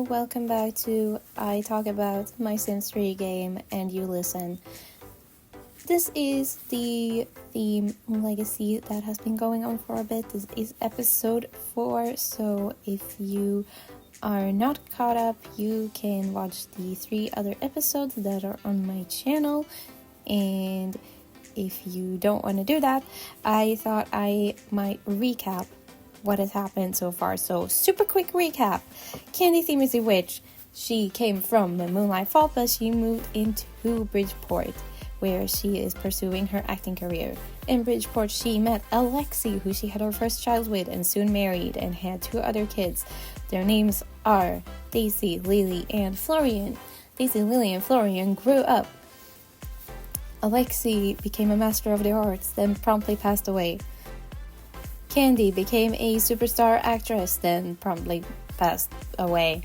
welcome back to I Talk About My Sims 3 game and you listen. This is the theme legacy that has been going on for a bit. This is episode 4, so if you are not caught up, you can watch the 3 other episodes that are on my channel. And if you don't want to do that, I thought I might recap what has happened so far. So super quick recap. Candy Theme is a witch. She came from the Moonlight Vault, but she moved into Bridgeport, where she is pursuing her acting career. In Bridgeport, she met Alexi, who she had her first child with and soon married and had 2 other kids. Their names are Daisy, Lily, and Florian. Daisy, Lily, and Florian grew up. Alexi became a master of the arts, then promptly passed away. Candy became a superstar actress, then promptly passed away.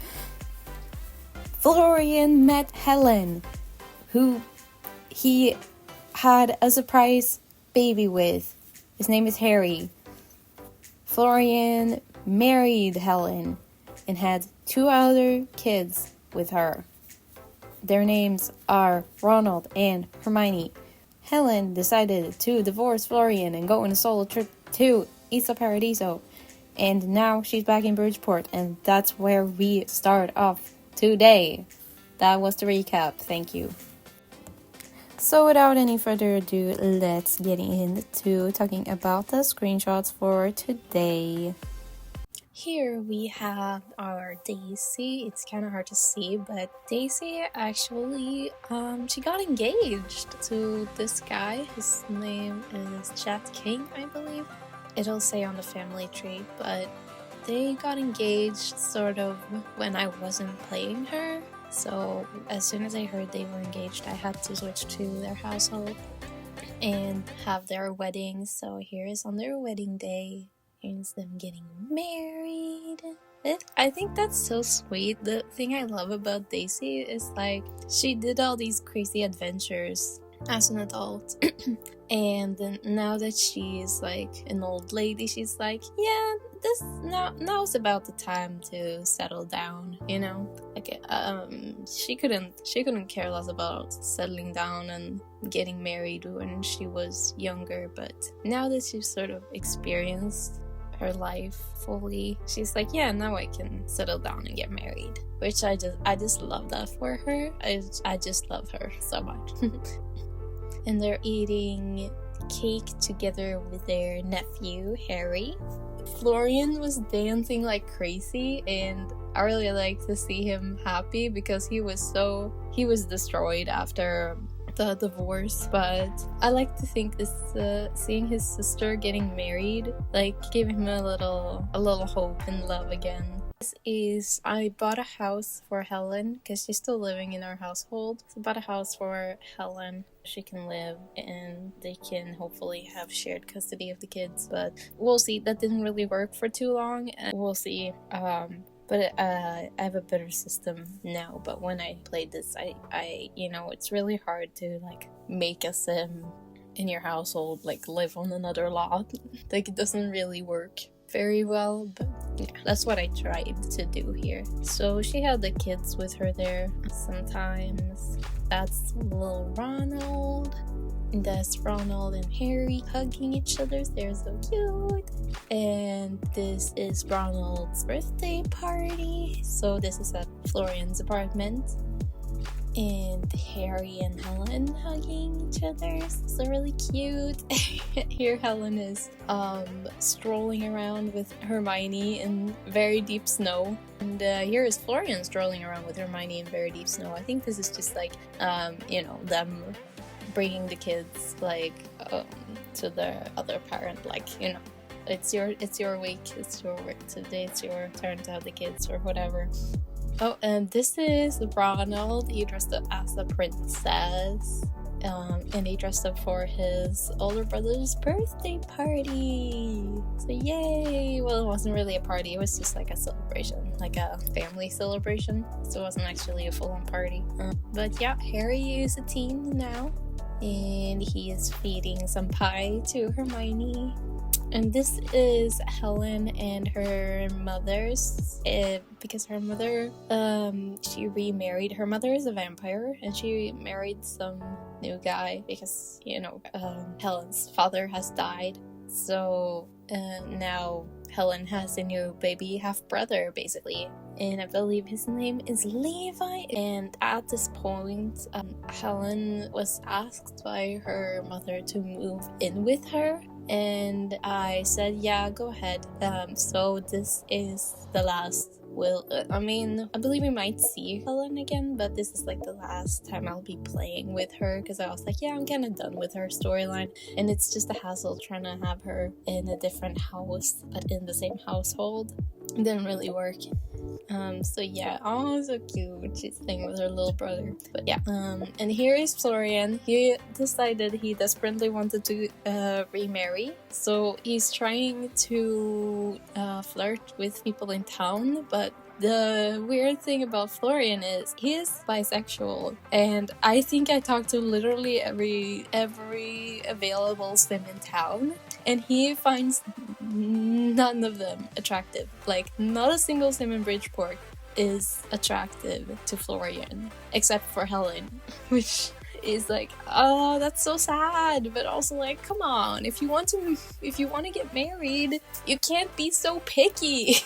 Florian met Helen, who he had a surprise baby with. His name is Harry. Florian married Helen and had 2 other kids with her. Their names are Ronald and Hermione. Helen decided to divorce Florian and go on a solo trip to Isla Paradiso. And now she's back in Bridgeport, and that's where we start off today. That was the recap. Thank you. So without any further ado, let's get into talking about the screenshots for today. Here we have our Daisy. It's kind of hard to see, but Daisy actually, she got engaged to this guy. His name is Chat King, I believe. It'll say on the family tree, but they got engaged sort of when I wasn't playing her. So as soon as I heard they were engaged, I had to switch to their household and have their wedding. So here is on their wedding day. Here's them getting married. I think that's so sweet. The thing I love about Daisy is like she did all these crazy adventures as an adult. And then now that she's like an old lady, she's like, yeah, this now's about the time to settle down, you know? Like she couldn't care less about settling down and getting married when she was younger, but now that she's sort of experienced her life fully, she's like, yeah, now I can settle down and get married. Which I just love that for her. I just love her so much. And they're eating cake together with their nephew, Harry. Florian was dancing like crazy, and I really like to see him happy because he was destroyed after the divorce. But I like to think this seeing his sister getting married like gave him a little hope and love again. This is, I bought a house for Helen because she's still living in our household. So I bought a house for Helen. She can live and they can hopefully have shared custody of the kids. But we'll see. That didn't really work for too long. And we'll see. But I have a better system now. But when I played this, I it's really hard to like make a sim in your household like live on another lot. Like it doesn't really work very well, but yeah, that's what I tried to do here. So she had the kids with her there sometimes. That's little Ronald. And that's Ronald and Harry hugging each other. They're so cute. And this is Ronald's birthday party. So this is at Florian's apartment. And Harry and Helen hugging each other. So really cute. Here Helen is strolling around with Hermione in very deep snow. And here is Florian strolling around with Hermione in very deep snow. I think this is just like, them bringing the kids like to the other parent. Like, it's your week. It's your work today. It's your turn to have the kids or whatever. Oh, and this is Ronald. He dressed up as a princess. And he dressed up for his older brother's birthday party. So yay! Well, it wasn't really a party. It was just like a celebration, like a family celebration. So it wasn't actually a full-on party. But yeah, Harry is a teen now. And he is feeding some pie to Hermione. And this is Helen and her mother's, because her mother, she remarried. Her mother is a vampire, and she married some new guy because, you know, Helen's father has died. So now Helen has a new baby half-brother, basically. And I believe his name is Levi. And at this point, Helen was asked by her mother to move in with her. And I said, yeah, go ahead. So this is the last I believe we might see Helen again, but this is like the last time I'll be playing with her, because I was like, yeah, I'm kind of done with her storyline, and it's just a hassle trying to have her in a different house, but in the same household. It didn't really work. So yeah, oh, so cute. She's playing with her little brother. But yeah, and here is Florian. He decided he desperately wanted to remarry, so he's trying to flirt with people in town, but the weird thing about Florian is he is bisexual, and I think I talked to literally every available sim in town, and he finds none of them attractive. Like, not a single sim in Bridgeport is attractive to Florian, except for Helen, which is like, oh, that's so sad. But also, like, come on, if you want to get married, you can't be so picky.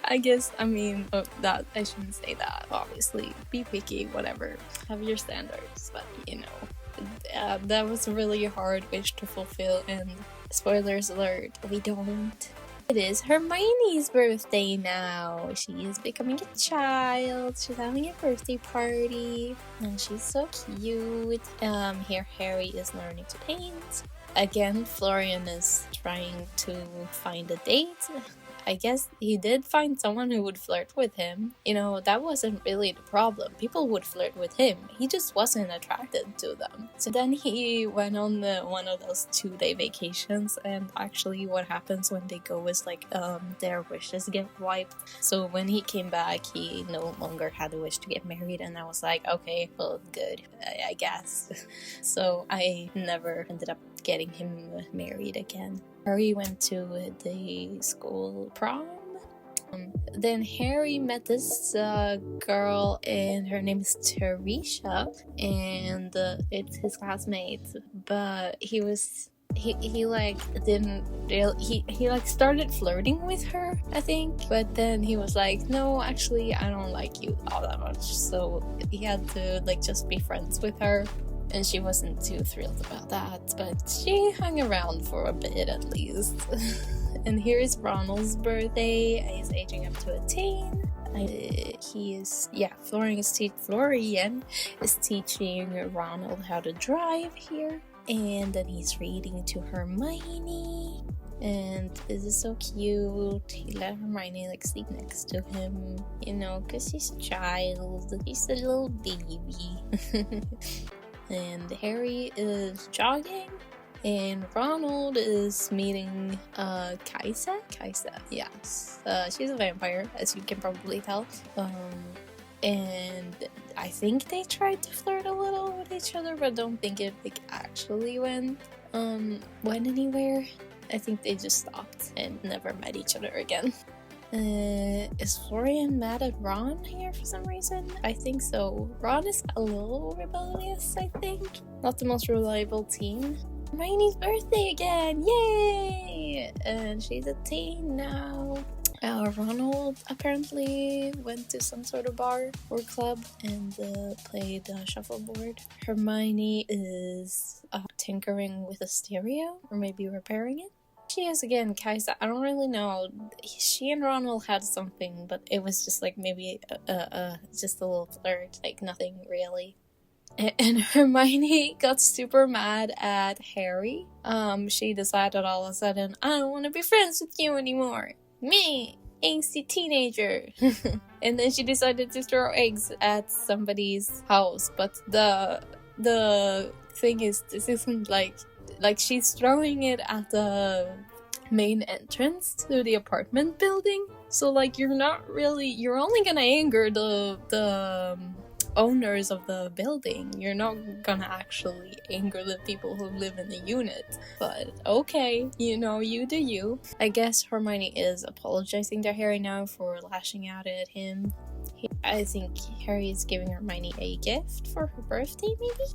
I guess, that I shouldn't say that, obviously. Be picky, whatever. Have your standards, but, you know, that was a really hard wish to fulfill, and spoilers alert, we don't. It is Hermione's birthday now. She is becoming a child. She's having a birthday party, and she's so cute. Here Harry is learning to paint. Again, Florian is trying to find a date. I guess he did find someone who would flirt with him. You know, that wasn't really the problem. People would flirt with him. He just wasn't attracted to them. So then he went on one of those 2-day vacations, and actually what happens when they go is like their wishes get wiped. So when he came back, he no longer had a wish to get married, and I was like, okay, well, good, I guess. So I never ended up getting him married again. Harry went to the school prom. Then Harry met this girl, and her name is Teresa, and it's his classmate. But he started flirting with her, I think. But then he was like, no, actually, I don't like you all that much. So he had to just be friends with her. And she wasn't too thrilled about that, but she hung around for a bit at least. And here is Ronald's birthday. He's aging up to a teen. Florian is teaching Ronald how to drive here. And then he's reading to Hermione. And this is so cute. He let Hermione sleep next to him, because he's a child. He's a little baby. And Harry is jogging, and Ronald is meeting Kaisa, yes. She's a vampire, as you can probably tell. And I think they tried to flirt a little with each other, but don't think it actually went anywhere. I think they just stopped and never met each other again. Is Florian mad at Ron here for some reason? I think so. Ron is a little rebellious, I think. Not the most reliable teen. Hermione's birthday again! Yay! And she's a teen now. Ronald apparently went to some sort of bar or club and played shuffleboard. Hermione is tinkering with a stereo, or maybe repairing it. She is again Kaisa. I don't really know. She and Ronald had something, but it was just maybe just a little flirt, nothing really. And Hermione got super mad at Harry. She decided all of a sudden, I don't want to be friends with you anymore. Me, angsty teenager. And then she decided to throw eggs at somebody's house. But the thing is, this isn't like she's throwing it at the main entrance to the apartment building. So you're only gonna anger the owners of the building. You're not gonna actually anger the people who live in the unit. But okay, you know, you do you. I guess Hermione is apologizing to Harry now for lashing out at him. I think Harry is giving Hermione a gift for her birthday, maybe?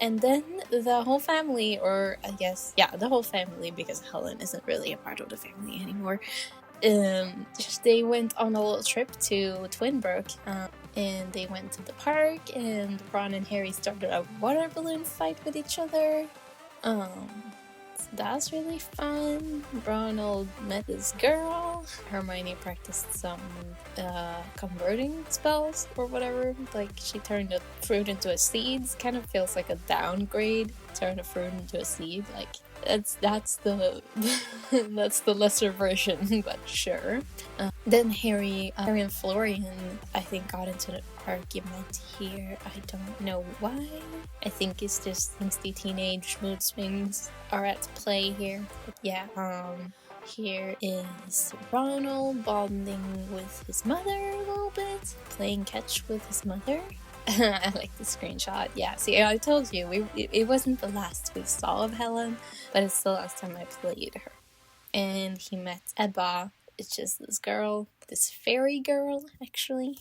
And then the whole family, or I guess, yeah, the whole family, because Helen isn't really a part of the family anymore, they went on a little trip to Twinbrook, and they went to the park, and Ron and Harry started a water balloon fight with each other. So that's really fun. Ronald met this girl. Hermione practiced some converting spells or whatever. Like, she turned a fruit into a seed. Kind of feels like a downgrade. Turn a fruit into a seed. Like, that's the that's the lesser version, but sure. Then Harry and Florian, I think, got into an argument here. I don't know why. I think it's just angsty teenage mood swings are at play here. But yeah, here is Ronald bonding with his mother a little bit, playing catch with his mother. I like the screenshot. Yeah, see, I told you, it wasn't the last we saw of Helen, but it's the last time I played her. And he met Ebba. It's just this girl, this fairy girl, actually.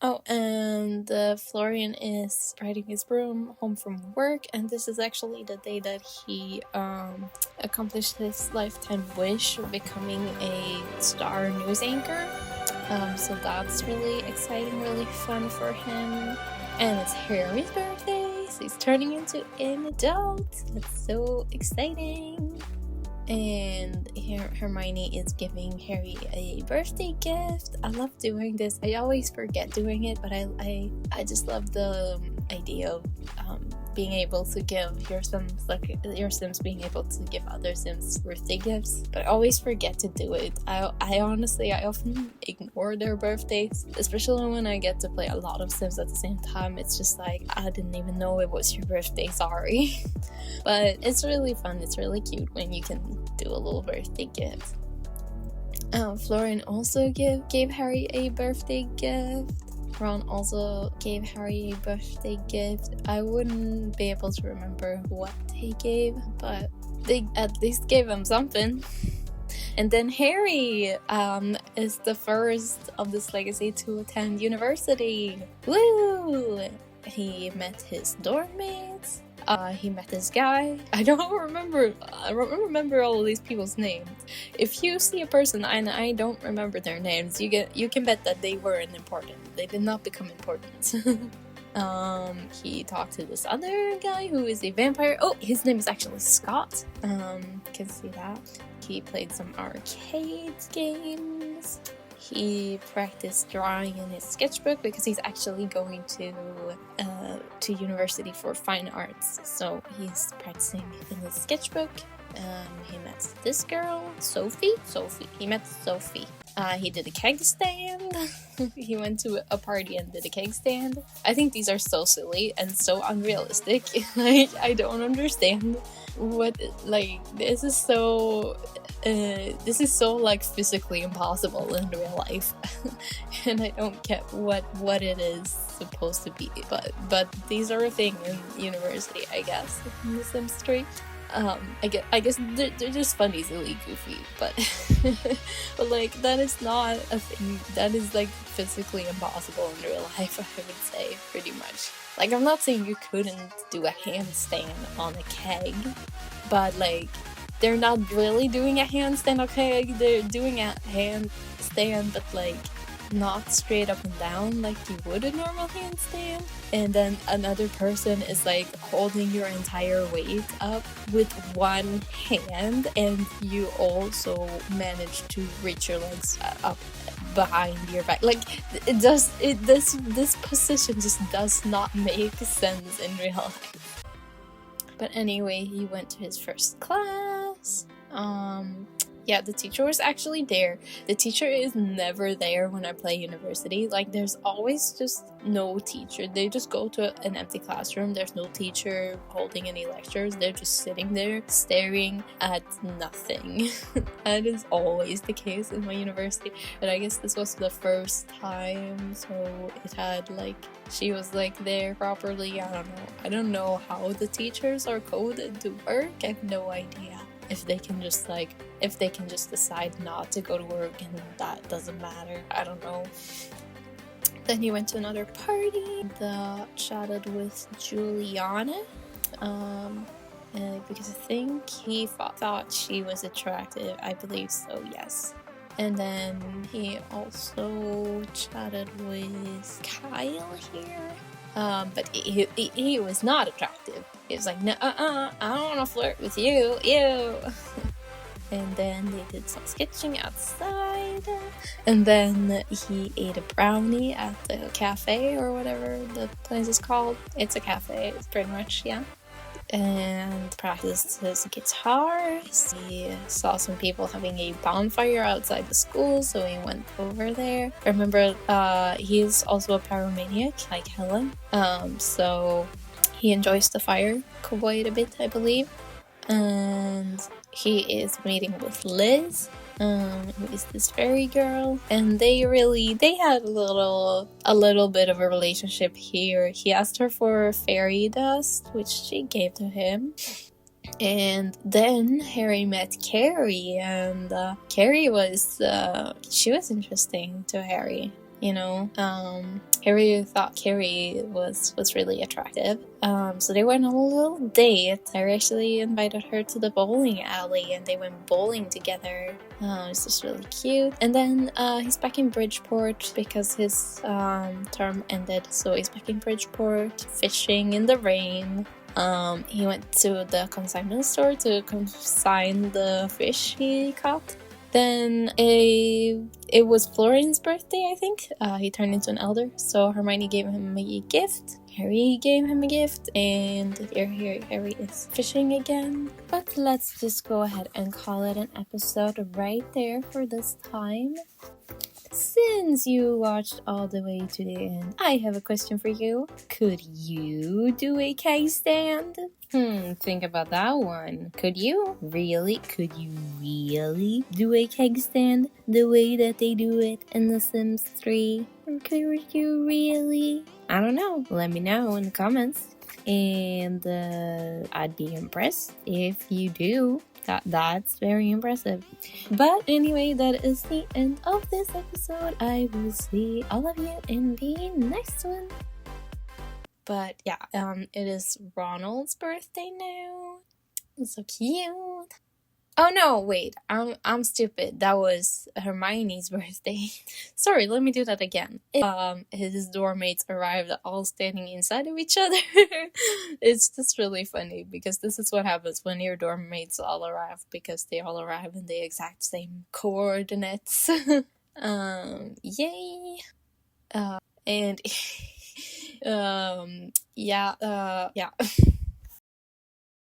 Oh, and Florian is riding his broom home from work, and this is actually the day that he accomplished his lifetime wish of becoming a star news anchor. So that's really exciting, really fun for him. And it's Harry's birthday, so he's turning into an adult. That's so exciting. And Hermione is giving Harry a birthday gift. I love doing this. I always forget doing it, but I just love the idea of being able to give your Sims, like your Sims being able to give other Sims birthday gifts. But I always forget to do it. I honestly often ignore their birthdays, especially when I get to play a lot of Sims at the same time. It's just like, I didn't even know it was your birthday, sorry. But it's really fun, it's really cute when you can do a little birthday gift. Florian also gave Harry a birthday gift. Ron also gave Harry a birthday gift. I wouldn't be able to remember what he gave, but they at least gave him something. And then Harry is the first of this legacy to attend university. Woo! He met his dorm mates. He met this guy. I don't remember all of these people's names. If you see a person and I don't remember their names, you can bet that they weren't important. They did not become important. He talked to this other guy who is a vampire. Oh, his name is actually Scott. Can see that. He played some arcade games. He practiced drawing in his sketchbook because he's actually going to university for fine arts. So he's practicing in his sketchbook. He met this girl, Sophie. He met Sophie. He did a keg stand. He went to a party and did a keg stand. I think these are so silly and so unrealistic. Like, I don't understand what, like, this is so like physically impossible in real life. And I don't get what it is supposed to be, but these are a thing in university, I guess, in the Sims 3. I guess they're just funny, silly, goofy, but but like, that is not a thing that is like physically impossible in real life, I would say, pretty much. Like, I'm not saying you couldn't do a handstand on a keg, but like, they're not really doing a handstand on a keg, they're doing a handstand, but like, not straight up and down like you would a normal handstand. And then another person is like holding your entire weight up with one hand, and you also manage to reach your legs up behind your back. Like, this position just does not make sense in real life. But anyway, he went to his first class. Yeah, the teacher was actually there. The teacher is never there when I play university. Like, there's always just no teacher. They just go to an empty classroom. There's no teacher holding any lectures. They're just sitting there staring at nothing. That is always the case in my university. But I guess this was the first time, so it had like, she was like there properly. I don't know how the teachers are coded to work. I have no idea. If they can just decide not to go to work and that doesn't matter. I don't know. Then he went to another party. Chatted with Juliana. Because I think he thought she was attractive. I believe so, yes. And then he also chatted with Kyle here. But he was not attractive. He was like, no, I don't want to flirt with you, ew. And then they did some sketching outside. And then he ate a brownie at the cafe or whatever the place is called. It's a cafe, pretty much, yeah. And practiced his guitar. He saw some people having a bonfire outside the school, so he went over there. Remember, he's also a pyromaniac, like Helen. So he enjoys the fire quite a bit, I believe. And he is meeting with Liz, who is this fairy girl, and they had a little bit of a relationship here. He asked her for fairy dust, which she gave to him. And then Harry met Carrie, and Carrie was she was interesting to Harry. You know, Harry thought Carrie was really attractive. So they went on a little date. Harry actually invited her to the bowling alley, and they went bowling together. It's just really cute. And then he's back in Bridgeport because his term ended. So he's back in Bridgeport, fishing in the rain. He went to the consignment store to consign the fish he caught. Then it was Florian's birthday, I think. He turned into an elder, so Hermione gave him a gift. Harry gave him a gift, and here Harry is fishing again. But let's just go ahead and call it an episode right there for this time. Since you watched all the way to the end, I have a question for you. Could you do a keg stand? Think about that one. Could you? Really? Could you really do a keg stand the way that they do it in The Sims 3? Or could you really? I don't know. Let me know in the comments. And I'd be impressed if you do. That's very impressive. But anyway, that is the end of this episode. I will see all of you in the next one. But yeah, it is Ronald's birthday now. It's so cute. Oh no, wait, I'm stupid. That was Hermione's birthday. Sorry, let me do that again. His dorm mates arrived all standing inside of each other. It's just really funny because this is what happens when your dorm mates all arrive, because they all arrive in the exact same coordinates. Yay. And yeah.